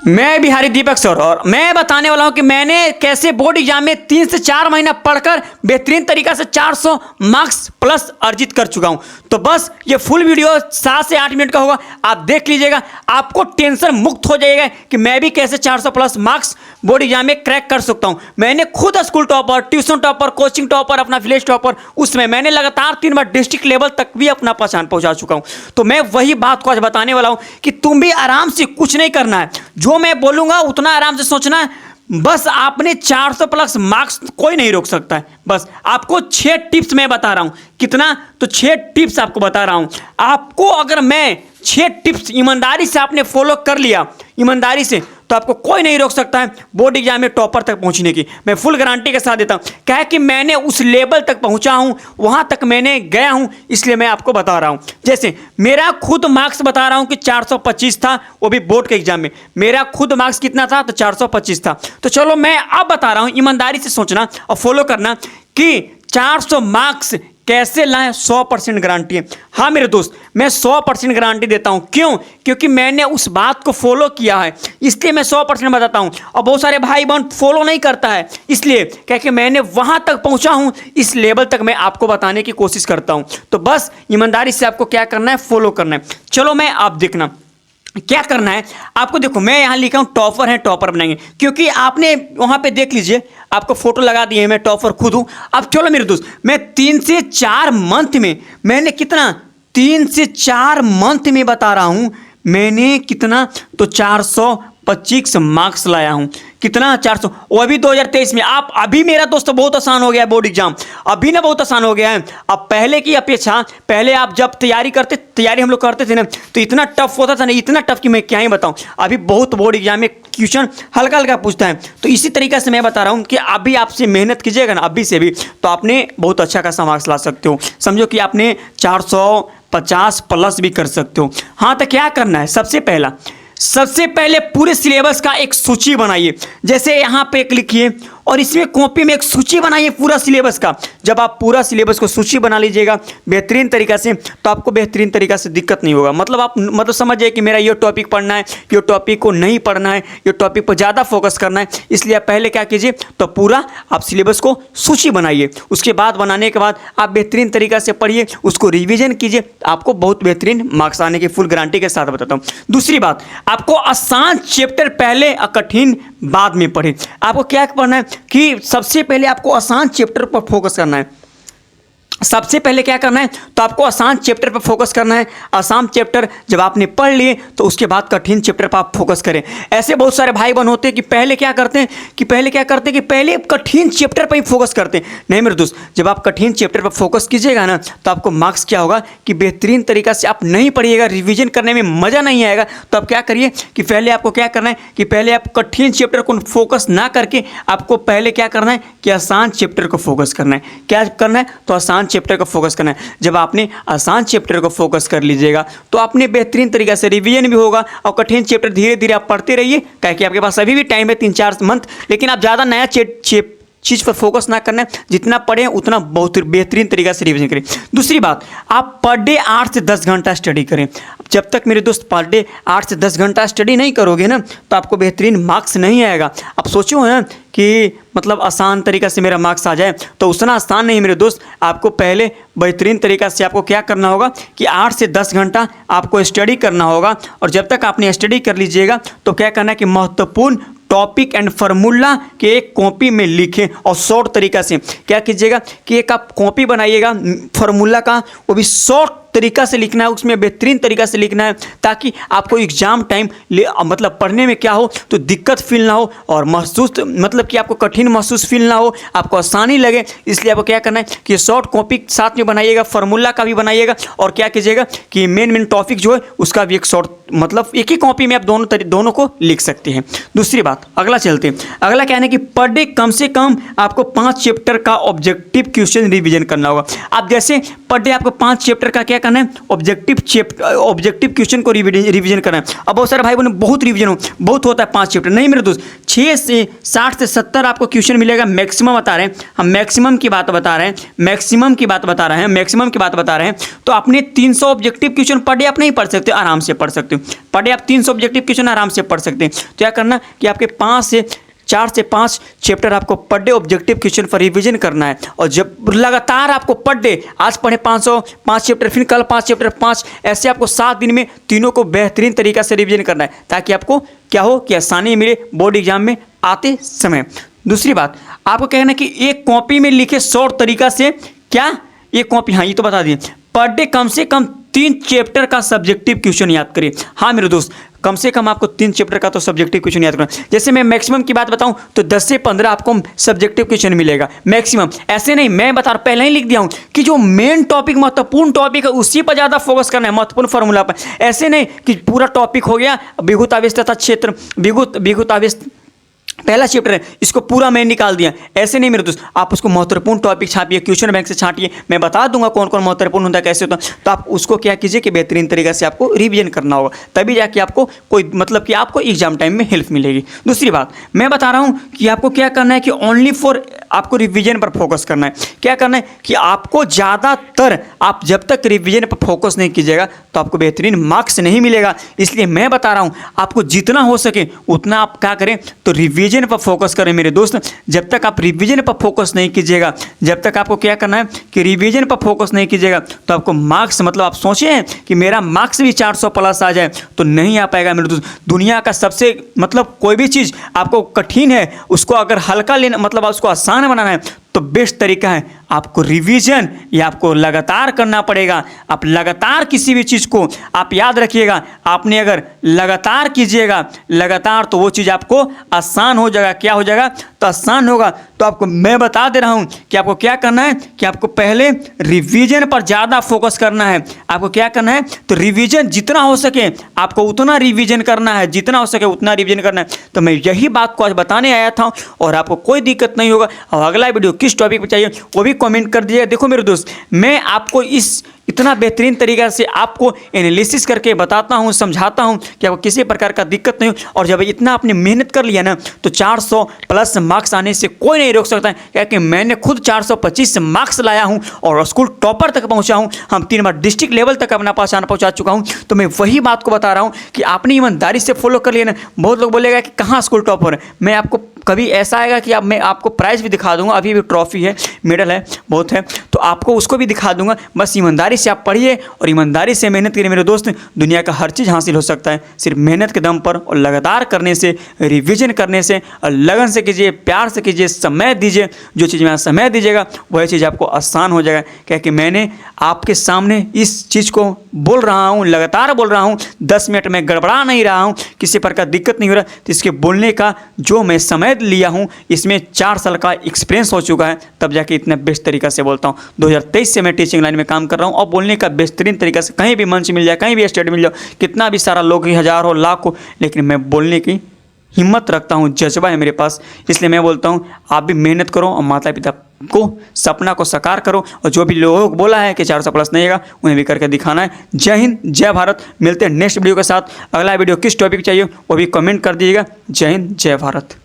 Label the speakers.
Speaker 1: मैं बिहारी दीपक सर और मैं बताने वाला हूं कि मैंने कैसे बोर्ड एग्जाम में 3 से 4 महीना पढ़कर बेहतरीन तरीका से 400 मार्क्स प्लस अर्जित कर चुका हूं। तो बस ये फुल वीडियो 7 से 8 मिनट का होगा, आप देख लीजिएगा, आपको टेंशन मुक्त हो जाएगा कि मैं भी कैसे 400 प्लस मार्क्स बोर्ड एग्जाम में क्रैक कर सकता हूं। मैंने खुद school topper, tuition topper, coaching topper, अपना विलेज टॉपर, उसमें मैंने लगातार 3 बार डिस्ट्रिक्ट लेवल तक भी अपना पहचान पहुंचा चुका हूं। तो मैं वही बात को आज बताने वाला हूं कि तुम भी आराम से कुछ नहीं करना है, जो मैं बोलूंगा उतना आराम से सोचना है। बस आपने 400 प्लस मार्क्स कोई नहीं रोक सकता है। बस आपको 6 टिप्स मैं बता रहा हूं। कितना? तो 6 टिप्स आपको बता रहा हूं। आपको अगर मैं 6 टिप्स ईमानदारी से आपने फॉलो कर लिया, ईमानदारी से, तो आपको कोई नहीं रोक सकता है बोर्ड एग्जाम में टॉपर तक पहुंचने की। मैं फुल गारंटी के साथ देता हूं, क्या है कि मैंने उस लेवल तक पहुंचा हूं, वहां तक मैंने गया हूं, इसलिए मैं आपको बता रहा हूं। जैसे मेरा खुद मार्क्स बता रहा हूं कि 425 था, वो भी बोर्ड के एग्जाम में मेरा खुद मार्क्स कितना था? तो 425 था। तो चलो मैं अब बता रहा हूं, ईमानदारी से सोचना और फॉलो करना कि 400 मार्क्स कैसे लाएं। 100% गारंटी है। हाँ मेरे दोस्त, मैं 100% गारंटी देता हूं। क्यों? क्योंकि मैंने उस बात को फॉलो किया है, इसलिए मैं 100% बताता हूं। और बहुत सारे भाई बहन फॉलो नहीं करता है, इसलिए क्योंकि मैंने वहां तक पहुंचा हूं, इस लेवल तक मैं आपको बताने की कोशिश करता हूं। तो बस ईमानदारी से आपको क्या करना है? फॉलो करना है। चलो मैं आप देखना क्या करना है आपको। देखो मैं यहाँ लिखा हूँ टॉपर है, टॉपर बनाएंगे, क्योंकि आपने वहाँ पे देख लीजिए, आपको फोटो लगा दिए, मैं टॉपर खुद हूँ। अब चलो मेरे दोस्त, मैं 3 से 4 मंथ में मैंने कितना? 3 से 4 मंथ में बता रहा हूँ मैंने कितना? तो 425 मार्क्स लाया हूँ। कितना? 400, वो भी 2023 में। आप अभी मेरा दोस्त बहुत आसान हो गया है बोर्ड एग्जाम, अभी ना बहुत आसान हो गया है। अब पहले की अपेक्षा, पहले आप जब तैयारी हम लोग करते थे ना, तो इतना टफ होता था ना, इतना टफ कि मैं क्या ही बताऊं। अभी बहुत बोर्ड एग्जाम में क्वेश्चन हल्का हल्का पूछता है। तो इसी तरीके से मैं बता रहा हूं कि अभी आपसे मेहनत कीजिएगा ना, अभी से भी, तो आपने बहुत अच्छा खासा मार्क्स ला सकते हो। समझो कि आपने 450 प्लस भी कर सकते हो। हाँ, तो क्या करना है? सबसे पहले पूरे सिलेबस का एक सूची बनाइए। जैसे यहाँ पे एक लिखिए और इसमें कॉपी में एक सूची बनाइए पूरा सिलेबस का। जब आप पूरा सिलेबस को सूची बना लीजिएगा बेहतरीन तरीका से, तो आपको बेहतरीन तरीका से दिक्कत नहीं होगा। मतलब आप समझिए कि मेरा ये टॉपिक पढ़ना है, ये टॉपिक को नहीं पढ़ना है, ये टॉपिक पर ज़्यादा फोकस करना है। इसलिए आप पहले क्या कीजिए, तो पूरा आप सिलेबस को सूची बनाइए। उसके बाद बनाने के बाद आप बेहतरीन तरीका से पढ़िए, उसको रिविजन कीजिए, आपको बहुत बेहतरीन मार्क्स आने की फुल गारंटी के साथ बताता हूँ। दूसरी बात, आपको आसान चैप्टर पहले और कठिन बाद में पढ़ें। आपको क्या पढ़ना है कि सबसे पहले आपको आसान चैप्टर पर फोकस करना है। सबसे पहले क्या करना है, तो आपको आसान चैप्टर पर फोकस करना है। आसान चैप्टर जब आपने पढ़ लिए, तो उसके बाद कठिन चैप्टर पर आप फोकस करें। ऐसे बहुत सारे भाई बहन होते हैं कि पहले क्या करते हैं कि पहले कठिन चैप्टर पर ही फोकस करते हैं। नहीं मेरे दोस्त, जब आप कठिन चैप्टर पर फोकस कीजिएगा ना, तो आपको मार्क्स क्या होगा कि बेहतरीन तरीका से आप नहीं पढ़िएगा, रिविजन करने में मज़ा नहीं आएगा। तो आप क्या करिए कि पहले आपको क्या करना है कि पहले आप कठिन चैप्टर को फोकस ना करके आपको पहले क्या करना है कि आसान चैप्टर को फोकस करना है। क्या करना है? तो आसान चैप्टर को फोकस करना है। जब आपने आसान चैप्टर को फोकस कर लीजिएगा, तो आपने बेहतरीन तरीके से रिवीजन भी होगा और कठिन चैप्टर धीरे धीरे आप पढ़ते रहिए, क्योंकि आपके पास अभी भी टाइम है 3-4 मंथ। लेकिन आप ज़्यादा नया चीज़ पर फोकस ना करना है, जितना पढ़ें उतना बहुत बेहतरीन तरीके से रिवीजन करें। दूसरी बात, आप पर डे 8 से 10 घंटा स्टडी करें। जब तक मेरे दोस्त पर डे 8 से 10 घंटा स्टडी नहीं करोगे ना, तो आपको बेहतरीन मार्क्स नहीं आएगा। आप सोचो ना कि मतलब आसान तरीका से मेरा मार्क्स आ जाए, तो उतना आसान नहीं मेरे दोस्त। आपको पहले बेहतरीन तरीका से आपको क्या करना होगा कि 8 से 10 घंटा आपको स्टडी करना होगा। और जब तक आपने स्टडी कर लीजिएगा, तो क्या करना है कि महत्वपूर्ण टॉपिक एंड फार्मूला के एक कॉपी में लिखें और शॉर्ट तरीका से क्या कीजिएगा कि एक आप कॉपी बनाइएगा फार्मूला का, वो भी शॉर्ट तरीका से लिखना है, उसमें बेहतरीन तरीका से लिखना है, ताकि आपको एग्जाम टाइम मतलब पढ़ने में क्या हो तो दिक्कत फील ना हो और महसूस मतलब कि आपको कठिन महसूस फील ना हो, आपको आसानी लगे। इसलिए आपको क्या करना है कि शॉर्ट कॉपी साथ में बनाइएगा, फार्मूला का भी बनाइएगा, और क्या कीजिएगा कि मेन टॉपिक जो है उसका भी एक शॉर्ट मतलब एक ही कॉपी में आप दोनों को लिख सकते हैं। दूसरी बात, अगला चलते हैं। अगला क्या है कि पर डे कम से कम आपको 5 चैप्टर का ऑब्जेक्टिव क्वेश्चन रिवीजन करना होगा। आप जैसे पर डे आपको 5 चैप्टर का क्या करना है, ऑब्जेक्टिव क्वेश्चन को रिवीजन करना है। अब बहुत सारे भाई बोले बहुत रिवीजन हो, बहुत होता है 5 चैप्टर। नहीं मेरे दोस्त, 6 से 60 से 70 आपको क्वेश्चन मिलेगा, मैक्सिमम बता रहे हैं हम, मैक्सिमम की बात बता रहे हैं, मैक्सिमम की बात बता रहे हैं, मैक्सिमम की बात बता रहे हैं। तो अपने 300 ऑब्जेक्टिव क्वेश्चन पर डे आप नहीं पढ़ सकते, आराम से पढ़ सकते हो। पर डे आप 300 ऑब्जेक्टिव क्वेश्चन आराम से पढ़ सकते हैं। तो क्या करना कि आपके 4 से 5 चैप्टर आपको पर डे ऑब्जेक्टिव क्वेश्चन पर रिवीजन करना है। और जब लगातार आपको पर डे, आज पढ़े 505 चैप्टर, फिर कल 5 चैप्टर 5, ऐसे आपको 7 दिन में तीनों को बेहतरीन तरीका से रिवीजन करना है, ताकि आपको क्या हो कि आसानी मिले बोर्ड एग्जाम में आते समय। दूसरी बात आपको कहना है कि एक कॉपी में लिखे शॉर्ट तरीका से, क्या एक कॉपी, हाँ ये तो बता दिए, पर डे कम से कम 3 चैप्टर का सब्जेक्टिव क्वेश्चन याद करिए। हाँ मेरे दोस्त, कम से कम आपको 3 चैप्टर का तो सब्जेक्टिव क्वेश्चन याद करना। जैसे मैं मैक्सिमम की बात बताऊं तो 10 से 15 आपको सब्जेक्टिव क्वेश्चन मिलेगा मैक्सिमम। ऐसे नहीं, मैं बता पहले ही लिख दिया हूं कि जो मेन टॉपिक, महत्वपूर्ण टॉपिक है, उसी पर ज़्यादा फोकस करना है, महत्वपूर्ण फार्मूला पर। ऐसे नहीं कि पूरा टॉपिक हो गया विद्युत आवेश तथा क्षेत्र, विद्युत आवेश पहला चैप्टर है, इसको पूरा मैं निकाल दिया, ऐसे नहीं मेरे दोस्त। आप उसको महत्वपूर्ण टॉपिक छापिए, क्वेश्चन बैंक से छाटिए, मैं बता दूंगा कौन कौन महत्वपूर्ण होता है, कैसे होता है। तो आप उसको क्या कीजिए कि बेहतरीन तरीके से आपको रिवीजन करना होगा, तभी जाके आपको कोई मतलब कि आपको एग्जाम टाइम में हेल्प मिलेगी। दूसरी बात मैं बता रहा हूं कि आपको क्या करना है कि ओनली फॉर आपको रिवीजन पर फोकस करना है। क्या करना है कि आपको ज़्यादातर, आप जब तक रिवीजन पर फोकस नहीं कीजिएगा तो आपको बेहतरीन मार्क्स नहीं मिलेगा। इसलिए मैं बता रहा हूँ आपको जितना हो सके उतना आप क्या करें तो रिवीजन पर फोकस करें मेरे दोस्त। जब तक आप रिवीजन पर फोकस नहीं कीजिएगा, जब तक आपको क्या करना है कि रिवीजन पर फोकस नहीं कीजिएगा तो आपको मार्क्स, मतलब आप सोचें कि मेरा मार्क्स भी 400 प्लस आ जाए, तो नहीं आ पाएगा मेरे दोस्त। दुनिया का सबसे, मतलब कोई भी चीज़ आपको कठिन है, उसको अगर हल्का लेना, मतलब उसको आसान बनाना है, तो बेस्ट तरीका है आपको रिवीजन, या आपको लगातार करना पड़ेगा। आप लगातार किसी भी चीज़ को आप याद रखिएगा, आपने अगर लगातार कीजिएगा लगातार, तो वो चीज़ आपको आसान हो जाएगा। क्या हो जाएगा तो आसान होगा। तो आपको मैं बता दे रहा हूँ कि आपको क्या करना है कि आपको पहले रिवीजन पर ज़्यादा फोकस करना है। आपको क्या करना है तो रिवीजन जितना हो सके आपको उतना रिवीजन करना है, जितना हो सके उतना रिवीजन करना है। तो मैं यही बात को आज बताने आया था, और आपको कोई दिक्कत नहीं होगा। और अगला वीडियो किस टॉपिक पर चाहिए वो भी कमेंट कर दीजिएगा। देखो मेरे दोस्त, मैं आपको इतना बेहतरीन तरीक़ा से आपको एनालिसिस करके बताता हूँ, समझाता हूँ कि आपको किसी प्रकार का दिक्कत नहीं हो। और जब इतना आपने मेहनत कर लिया ना, तो 400 प्लस मार्क्स आने से कोई नहीं रोक सकता है, क्योंकि मैंने खुद 425 मार्क्स लाया हूँ और स्कूल टॉपर तक पहुँचा हूँ। हम 3 बार डिस्ट्रिक्ट लेवल तक अपना पहचान पहुँचा चुका हूँ। तो मैं वही बात को बता रहा हूँ कि आपने ईमानदारी से फॉलो कर लिया ना। बहुत लोग बोलेगा कि कहाँ स्कूल टॉपर है, मैं आपको कभी ऐसा आएगा कि मैं आपको प्राइज़ भी दिखा दूंगा। अभी भी ट्रॉफी है, मेडल है, बहुत है, तो आपको उसको भी दिखा दूंगा। बस ईमानदारी से आप पढ़िए और ईमानदारी से मेहनत करिए मेरे दोस्त। दुनिया का हर चीज़ हासिल हो सकता है सिर्फ मेहनत के दम पर, और लगातार करने से, रिवीजन करने से, और लगन से कीजिए, प्यार से कीजिए, समय दीजिए। जो चीज़ में समय दीजिएगा वही चीज़ आपको आसान हो जाएगा। क्योंकि मैंने आपके सामने इस चीज़ को बोल रहा हूँ, लगातार बोल रहा हूँ, 10 मिनट में गड़बड़ा नहीं रहा हूँ, किसी प्रकार दिक्कत नहीं हो रहा। तो इसके बोलने का जो मैं समय लिया हूँ, इसमें 4 साल का एक्सपीरियंस हो चुका है, तब जाके इतना बेस्ट तरीका से बोलता हूँ। 2023 से मैं टीचिंग लाइन में काम कर रहा हूँ, और बोलने का बेहतरीन तरीका से कहीं भी मंच मिल जाए, कहीं भी स्टेज मिल जाए, कितना भी सारा लोग ही, 1000 हो, लाख हो, लेकिन मैं बोलने की हिम्मत रखता हूँ, जज्बा है मेरे पास। इसलिए मैं बोलता हूँ आप भी मेहनत करो और माता पिता को सपना को साकार करो। और जो भी लोगों को बोला है कि 400 प्लस नहीं आएगा, उन्हें भी करके दिखाना है। जय हिंद, जय भारत। मिलते हैं नेक्स्ट वीडियो के साथ। अगला वीडियो किस टॉपिक चाहिए वो भी कमेंट कर दीजिएगा। जय हिंद, जय भारत।